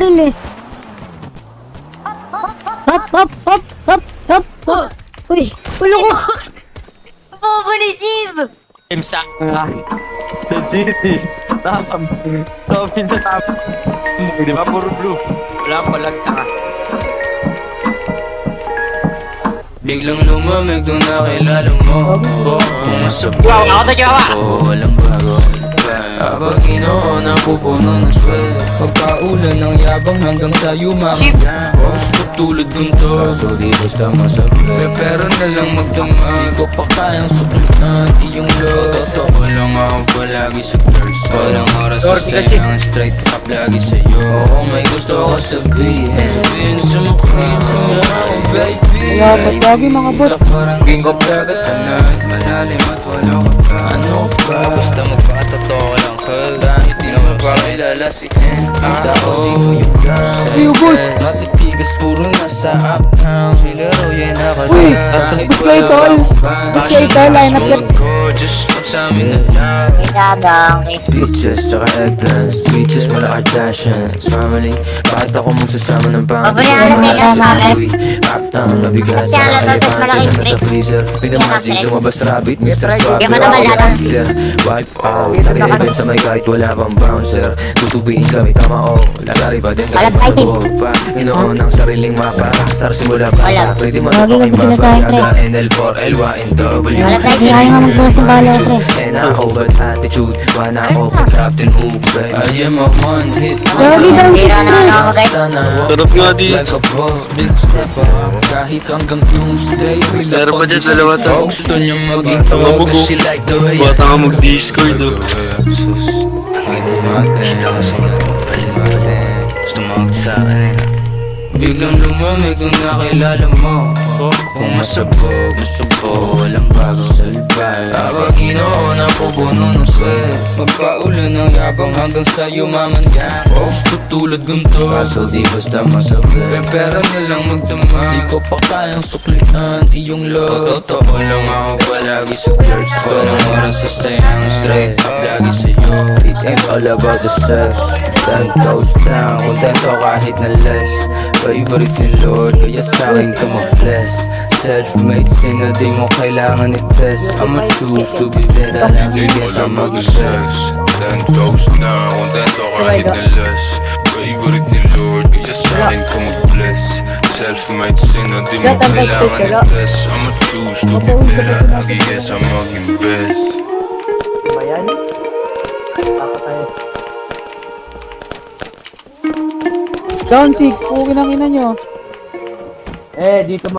baril eh. Hop, hop, hop, hop, hop, hop. Uy, ulo ko. Mabunisip! Sa legit eh. Tama. Di ba puro blue? Wala pa lagta. Biglang lumamig nung nakilala mo. Kung nasa Wow, ako tayo kawa! walang bago. Habang ginoo na pupuno ng sweldo. Pagkaulan ng yabang hanggang sa yumaman. Gusto tulad gunto. So di basta masabay. Pero na lang magdama. Di ko pa kayang suplitan iyong loob. Totoo lang ako palagi sa curse. Walang oras sa sayang. Straight up lagi sa'yo. Oo, may gusto ako sabihin. Sabihin sa mukha sa'yo, baby. Kaya ba't lagi mga bot? Parang gisap dagat tanag. Malalim at wala ka pa. Ano ka? Basta magpakatotoo lang ka. Kahit di naman pakilala si Tao sino yung Uy, boss. matitigas puro nasa uptown. Sila raw yan nakala. Uy, ba't kayo tol? Ba't kayo tol? Line up yan. Just pagsamin na lang. Pinabang. Beaches, tsaka eggplants. Beaches, mala Kardashians. Family, bakit ako mong sasama ng pang? Pabayaan mo yung asamin. Uptown, mabigat. Kasi alam mo, tapos malaki Nasa straight. freezer. Tignan magic, lumabas rabbit. Mr. Swag. Di mo naman alam. Wipe out. Nag-event sa may kahit wala pang bouncer. Tutubiin kami, tama o. Lagari ba din kami Walang fighting. pa. Ginoon ang sariling mapa. Rockstar simula pa. Wala. Pwede mo Lagi ito ko sinasabi, pre. NL4, LYNW. Wala tayo Kaya nga mag-boss ng bala, pre. And ako bad attitude. Wala ako kay Captain Ubay. I am a one hit. Lagi daw si Bira na ako guys. Sarap nga di. Like a boss, big step up. Kahit hanggang doomsday. Meron pa dyan, dalawa to. Gusto niya maging Tama mo, tawag. She like the way. Bata ka mag-discord oh. Biglang lumamig nung nakilala mo. Kung masabog, walang bago salbay. Habang ginoo na pupuno ng swel. Magpaulan ng yabang hanggang sa yumaman ka. Gusto tulad gunto. Kaso di basta masabay. Pero na lang magdama. Di ko pa kayang suklian iyong loob. Totoo lang ako palagi sa church. Walang oras sa sayang. Straight up lagi sa'yo. It ain't all about the sex. Then goes down. Kontento kahit na less. Favorite ni Lord, kaya sa'kin ka mag-bless. Self-made sinner, di mo kailangan i-test. I'ma choose to be dead, lagi guess I'm mag-sex. Then goes na, kontento kahit na less. Favorite ni Lord, kaya sa'kin ka mag-bless. Self-made sinner, di mo kailangan i-test. I'ma choose to be dead, lagi guess I'm mag-invest. Bayan. Papatay. Down 6, pugin ang ina nyo. Dito